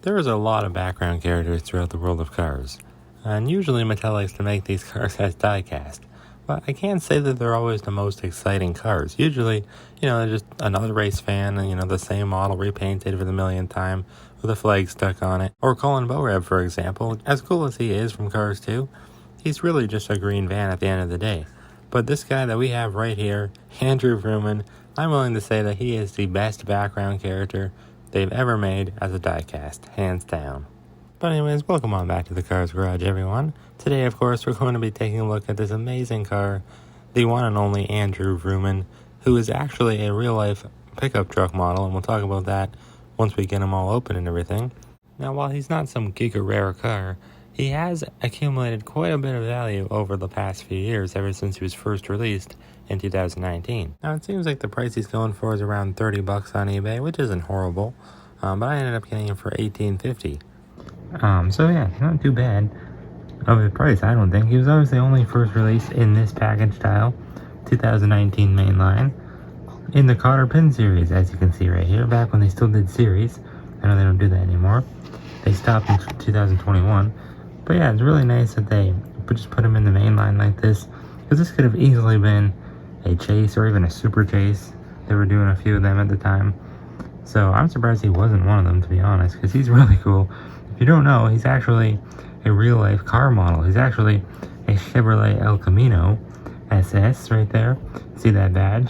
There is a lot of background characters throughout the world of cars, and usually Mattel likes to make these cars as die-cast, but I can't say that they're always the most exciting cars. Usually, they're just another race fan and, the same model repainted for the millionth time with a flag stuck on it. Or Colin Bowereb, for example, as cool as he is from Cars 2, he's really just a green van at the end of the day. But this guy that we have right here, Andrew Vrooman, I'm willing to say that he is the best background character they've ever made as a die-cast, hands down. But anyways, welcome on back to the Cars Garage, everyone. Today, of course, we're going to be taking a look at this amazing car, the one and only Andrew Vrooman, who is actually a real-life pickup truck model, and we'll talk about that once we get him all open and everything. Now, while he's not some giga-rare car, he has accumulated quite a bit of value over the past few years, ever since he was first released in 2019. Now, it seems like the price he's going for is around $30 on eBay, which isn't horrible, but I ended up getting him for $18.50. So yeah, not too bad of a price, I don't think. He was obviously only first released in this package style, 2019 mainline, in the Cotter Pin series, as you can see right here, back when they still did series. I know they don't do that anymore. They stopped in 2021. But yeah, it's really nice that they just put him in the mainline like this, because this could have easily been a chase or even a super chase. They were doing a few of them at the time. So I'm surprised he wasn't one of them, to be honest, because he's really cool. If you don't know, he's actually a real-life car model. He's actually a Chevrolet El Camino SS right there. See that badge?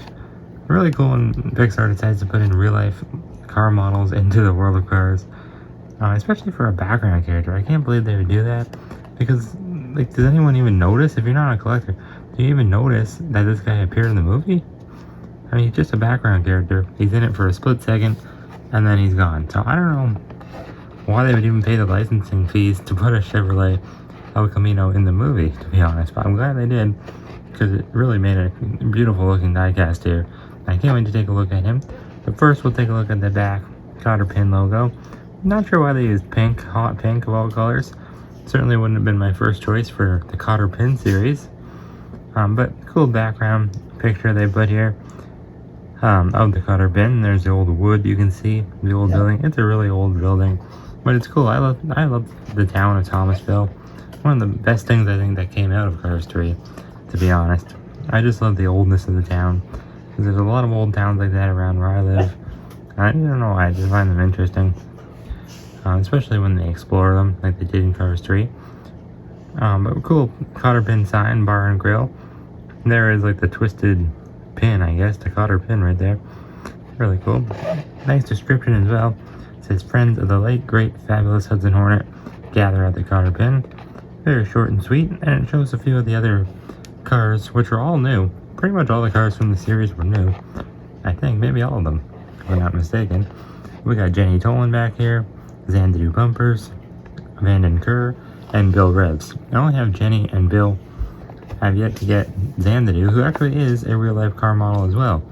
Really cool when Pixar decides to put in real-life car models into the world of cars. Especially for a background character. I can't believe they would do that, because, does anyone even notice? If you're not a collector, do you even notice that this guy appeared in the movie? I mean, he's just a background character. He's in it for a split second, and then he's gone. So I don't know why they would even pay the licensing fees to put a Chevrolet El Camino in the movie, to be honest. But I'm glad they did, because it really made a beautiful looking diecast here. I can't wait to take a look at him. But first, we'll take a look at the back Cotter Pin logo. Not sure why they used pink, hot pink of all colors. Certainly wouldn't have been my first choice for the Cotter Pin series. But cool background picture they put here of the Cotter Pin. There's the old wood you can see, the old building. It's a really old building, but it's cool. I love the town of Thomasville. One of the best things I think that came out of Cars 3, to be honest. I just love the oldness of the town, because there's a lot of old towns like that around where I live. I don't know why, I just find them interesting. Especially when they explore them, like they did in Cars 3. But cool Cotter Pin sign, bar and grill. There is the twisted pin, I guess, the Cotter Pin right there. Really cool. Nice description as well. It says, friends of the late, great, fabulous Hudson Hornet gather at the Cotter Pin. Very short and sweet, and it shows a few of the other cars, which are all new. Pretty much all the cars from the series were new. I think, maybe all of them, if I'm not mistaken. We got Jenny Tolan back here. Xanadu bumpers, Vanden Kerr, and Bill Revs. I only have Jenny and Bill. I've yet to get Xanadu, who actually is a real-life car model as well.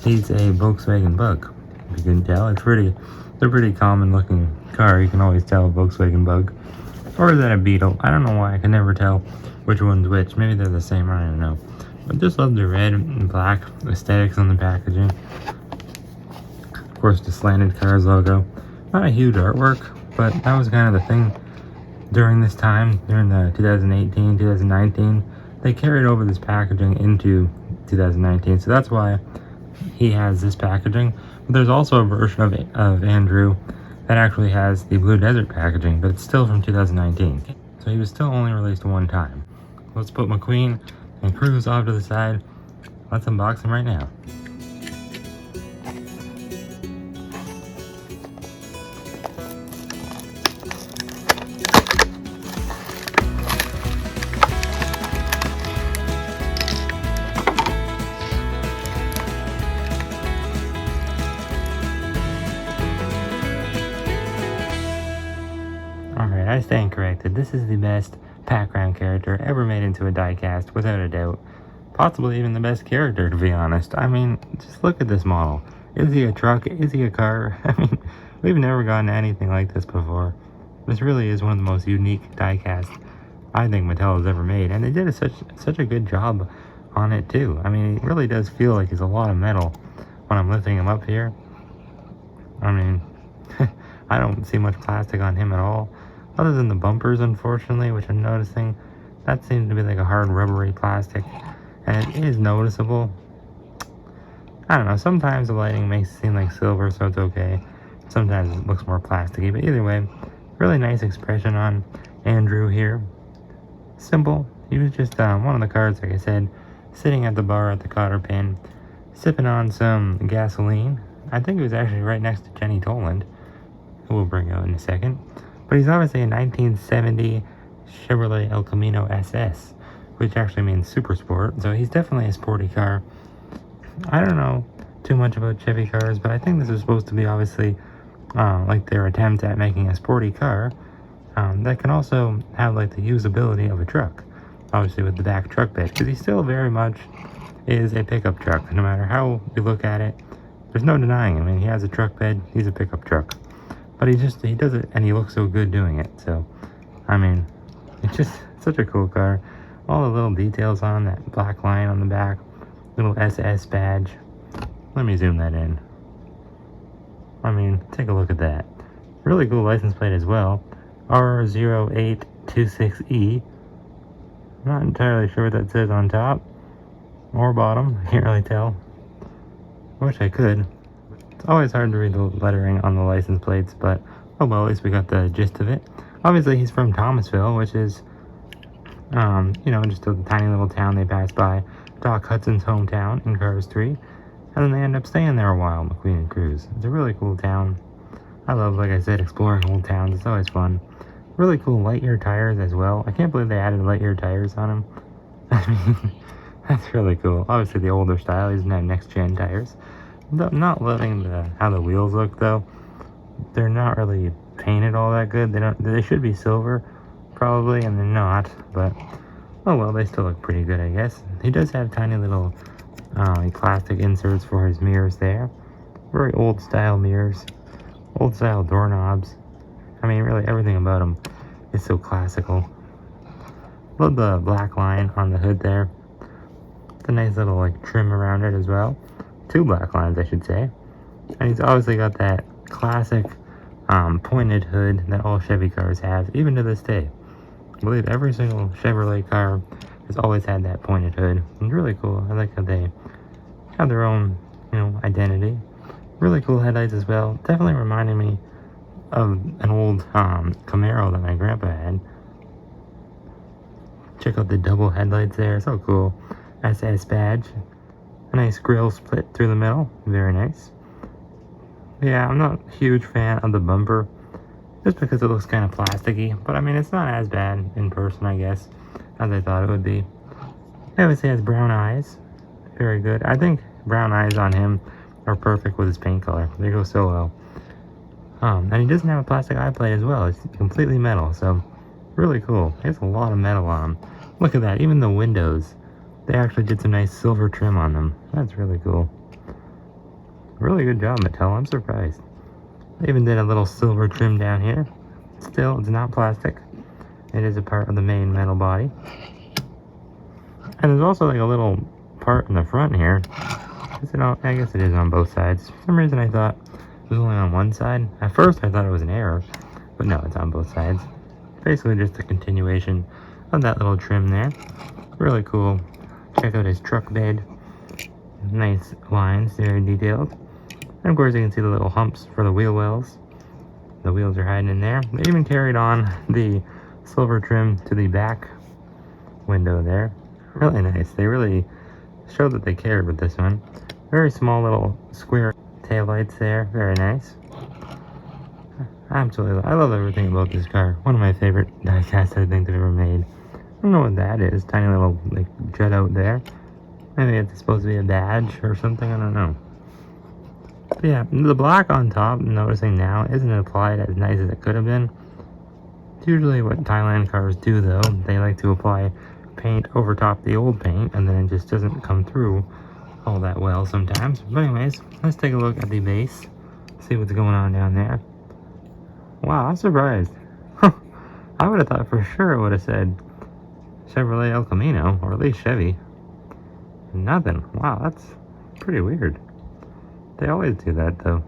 He's a Volkswagen Bug. If you can tell, they're pretty common-looking car. You can always tell a Volkswagen Bug. Or is that a Beetle? I don't know why. I can never tell which one's which. Maybe they're the same. I don't know. But just love the red and black aesthetics on the packaging. Of course, the Slanted Cars logo. Not a huge artwork, but that was kind of the thing during this time, during the 2018, 2019. They carried over this packaging into 2019, so that's why he has this packaging. But there's also a version of Andrew that actually has the Blue Desert packaging, but it's still from 2019. So he was still only released one time. Let's put McQueen and Cruz off to the side. Let's unbox him right now. Alright, I stand corrected. This is the best background character ever made into a diecast, without a doubt. Possibly even the best character, to be honest. I mean, just look at this model. Is he a truck? Is he a car? I mean, we've never gotten anything like this before. This really is one of the most unique diecasts I think Mattel has ever made, and they did such a good job on it too. I mean, it really does feel like it's a lot of metal when I'm lifting him up here. I mean, I don't see much plastic on him at all, other than the bumpers, unfortunately, which I'm noticing. That seems to be like a hard rubbery plastic, and it is noticeable. I don't know, sometimes the lighting makes it seem like silver, so it's okay. Sometimes it looks more plasticky, but either way, really nice expression on Andrew here. Simple. He was just one of the cars, like I said, sitting at the bar at the Cotter Pin, sipping on some gasoline. I think it was actually right next to Jenny Toland, who we'll bring out in a second. But he's obviously a 1970 Chevrolet El Camino SS, which actually means super sport, so he's definitely a sporty car. I don't know too much about Chevy cars, but I think this is supposed to be obviously like their attempt at making a sporty car that can also have like the usability of a truck, obviously with the back truck bed, because he still very much is a pickup truck. No matter how you look at it, there's no denying it. I mean, he has a truck bed, he's a pickup truck, but he does it, and he looks so good doing it. So I mean, it's just such a cool car. All the little details on that black line on the back, little SS badge. Let me zoom that in. I mean, take a look at that. Really cool license plate as well. R0826E. Not entirely sure what that says on top or bottom. I can't really tell. I wish I could. It's always hard to read the lettering on the license plates, but oh well, at least we got the gist of it. Obviously, he's from Thomasville, which is, just a tiny little town they pass by. Doc Hudson's hometown in Cars 3. And then they end up staying there a while, McQueen and Cruz. It's a really cool town. I love, like I said, exploring old towns. It's always fun. Really cool light year tires as well. I can't believe they added light year tires on him. I mean, that's really cool. Obviously, the older style, he doesn't have next-gen tires. I'm not loving how the wheels look, though. They're not really painted all that good. They should be silver, probably, and they're not. But, oh well, they still look pretty good, I guess. He does have tiny little plastic inserts for his mirrors there. Very old-style mirrors. Old-style doorknobs. I mean, really, everything about them is so classical. Love the black line on the hood there. It's a nice little, trim around it as well. 2 black lines, I should say. And he's obviously got that classic pointed hood that all Chevy cars have, even to this day. I believe every single Chevrolet car has always had that pointed hood. It's really cool. I like how they have their own, identity. Really cool headlights as well. Definitely reminding me of an old Camaro that my grandpa had. Check out the double headlights there. So cool. SS badge. A nice grill split through the middle. Very nice. Yeah, I'm not a huge fan of the bumper, just because it looks kind of plasticky. But I mean, it's not as bad in person, I guess, as I thought it would be. He obviously has brown eyes. Very good. I think brown eyes on him are perfect with his paint color. They go so well. And he doesn't have a plastic eye plate as well. It's completely metal, so really cool. He has a lot of metal on him. Look at that. Even the windows, they actually did some nice silver trim on them. That's really cool. Really good job, Mattel. I'm surprised. They even did a little silver trim down here. Still, it's not plastic. It is a part of the main metal body. And there's also a little part in the front here. I guess it is on both sides. For some reason I thought it was only on one side. At first I thought it was an error, but no, it's on both sides. Basically just a continuation of that little trim there. Really cool. Check out his truck bed. Nice lines, very detailed. And of course you can see the little humps for the wheel wells. The wheels are hiding in there. They even carried on the silver trim to the back window there. Really nice. They really showed that they cared with this one. Very small little square taillights there. Very nice. Absolutely. I love everything about this car. One of my favorite die-casts I think they've ever made. I don't know what that is. Tiny little jut out there. Maybe it's supposed to be a badge or something. I don't know. But yeah, the black on top, I'm noticing now, isn't applied as nice as it could have been. It's usually what Thailand cars do though. They like to apply paint over top the old paint, and then it just doesn't come through all that well sometimes. But anyways, let's take a look at the base, see what's going on down there. Wow, I'm surprised. I would have thought for sure it would have said Chevrolet El Camino, or at least Chevy. Nothing. Wow, that's pretty weird. They always do that though.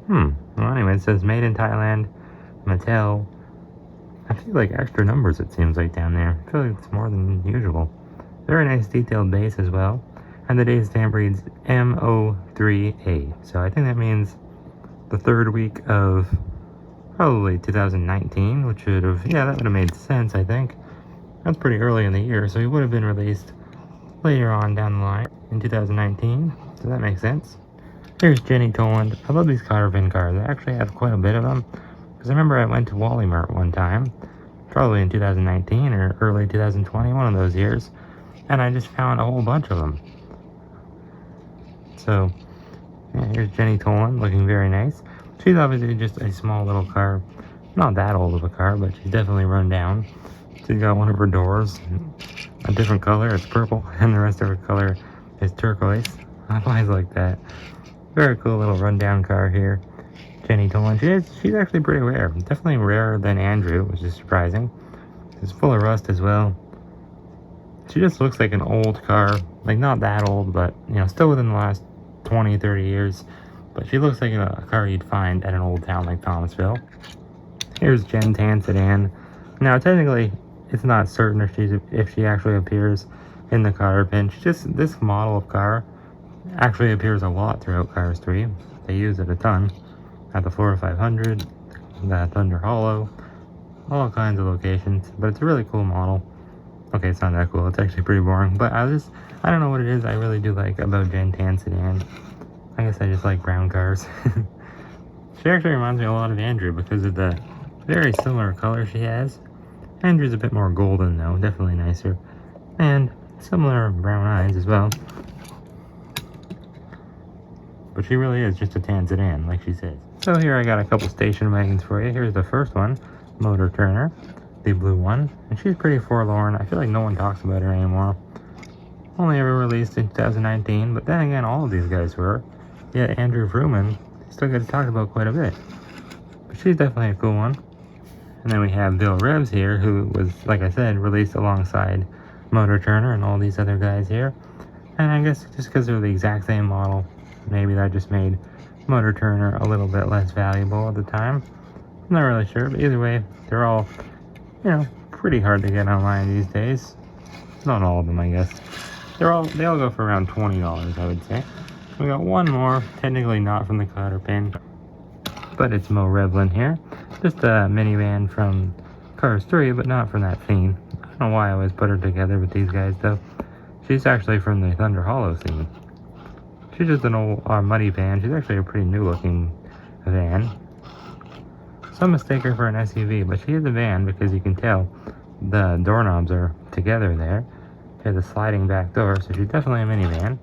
Well, anyway, it says made in Thailand, Mattel. I feel like extra numbers, it seems like, down there. I feel like it's more than usual. Very nice detailed base as well. And the date stamp reads MO3A. So I think that means the third week of probably 2019, which should have, yeah, that would have made sense, I think. That's pretty early in the year, so he would have been released later on down the line in 2019. So that makes sense. Here's Jenny Toland. I love these Cotter Pin cars. I actually have quite a bit of them. Because I remember I went to Wally Mart one time, probably in 2019 or early 2020, one of those years. And I just found a whole bunch of them. So, yeah, here's Jenny Toland, looking very nice. She's obviously just a small little car. Not that old of a car, but she's definitely run down. She's got one of her doors, a different color, it's purple, and the rest of her color is turquoise. I always like that. Very cool little rundown car here. Jenny Toland. She's actually pretty rare. Definitely rarer than Andrew, which is surprising. It's full of rust as well. She just looks like an old car. Like, not that old, but, you know, still within the last 20, 30 years. But she looks like a car you'd find at an old town like Thomasville. Here's Jen Tan Sedan. Now, technically, it's not certain if she actually appears in the Cotter Pin. This model of car actually appears a lot throughout Cars 3. They use it a ton. At the Florida 500, the Thunder Hollow, all kinds of locations. But it's a really cool model. Okay, it's not that cool. It's actually pretty boring. But I don't know what it is I really do like about Jen Tan Sedan. I guess I just like brown cars. She actually reminds me a lot of Andrew because of the very similar color she has. Andrew's a bit more golden though, definitely nicer. And similar brown eyes as well. But she really is just a tan sedan, like she says. So here I got a couple station wagons for you. Here's the first one, Motor Turner, the blue one. And she's pretty forlorn. I feel like no one talks about her anymore. Only ever released in 2019, but then again, all of these guys were. Yet Andrew Vrooman still gets talked about quite a bit. But she's definitely a cool one. And then we have Bill Rebs here, who was, like I said, released alongside Motor Turner and all these other guys here. And I guess just because they're the exact same model, maybe that just made Motor Turner a little bit less valuable at the time. I'm not really sure, but either way, they're all, you know, pretty hard to get online these days. Not all of them, I guess. They all go for around $20, I would say. We got one more, technically not from the Cotter Pin, but it's Mo Revlin here. Just a minivan from Cars 3, but not from that scene. I don't know why I always put her together with these guys, though. She's actually from the Thunder Hollow scene. She's just an old muddy van. She's actually a pretty new-looking van. Some mistake her for an SUV, but she is a van because you can tell the doorknobs are together there. She has a sliding back door, so she's definitely a minivan.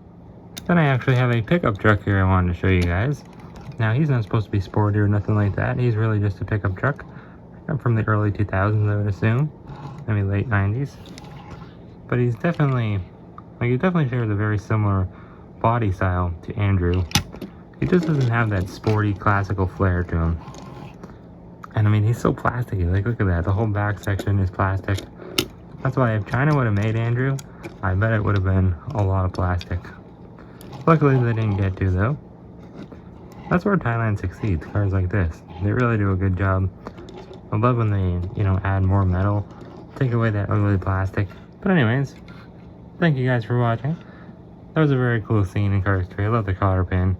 Then I actually have a pickup truck here I wanted to show you guys. Now, he's not supposed to be sporty or nothing like that. He's really just a pickup truck. From the early 2000s, I would assume. Maybe late 90s. But he's definitely, he definitely shares a very similar body style to Andrew. He just doesn't have that sporty, classical flair to him. And I mean, he's so plasticky. Like, look at that. The whole back section is plastic. That's why if China would have made Andrew, I bet it would have been a lot of plastic. Luckily, they didn't get to, though. That's where Thailand succeeds, cars like this. They really do a good job. I love when they, add more metal, take away that ugly plastic. But anyways, thank you guys for watching. That was a very cool scene in Cars 3. I love the Cotter Pin.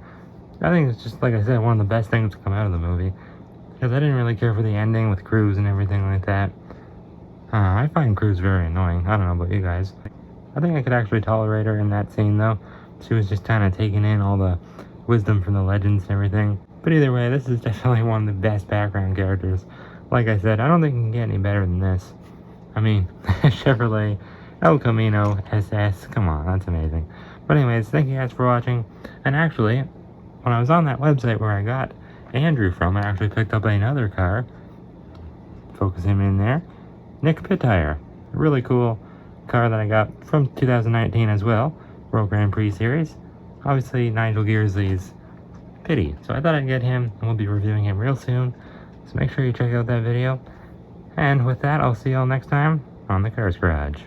I think it's just, like I said, one of the best things to come out of the movie. Because I didn't really care for the ending with Cruz and everything like that. I find Cruz very annoying. I don't know about you guys. I think I could actually tolerate her in that scene, though. She was just kind of taking in all the wisdom from the legends and everything. But either way, this is definitely one of the best background characters. Like I said, I don't think it can get any better than this. I mean, Chevrolet El Camino SS. Come on, that's amazing. But anyways, thank you guys for watching. And actually, when I was on that website where I got Andrew from, I actually picked up another car. Focus him in there. Nick Pittire. A really cool car that I got from 2019 as well. World Grand Prix Series. Obviously, Nigel Gearsley's Pity. So I thought I'd get him, and we'll be reviewing him real soon. So make sure you check out that video. And with that, I'll see y'all next time on the Cars Garage.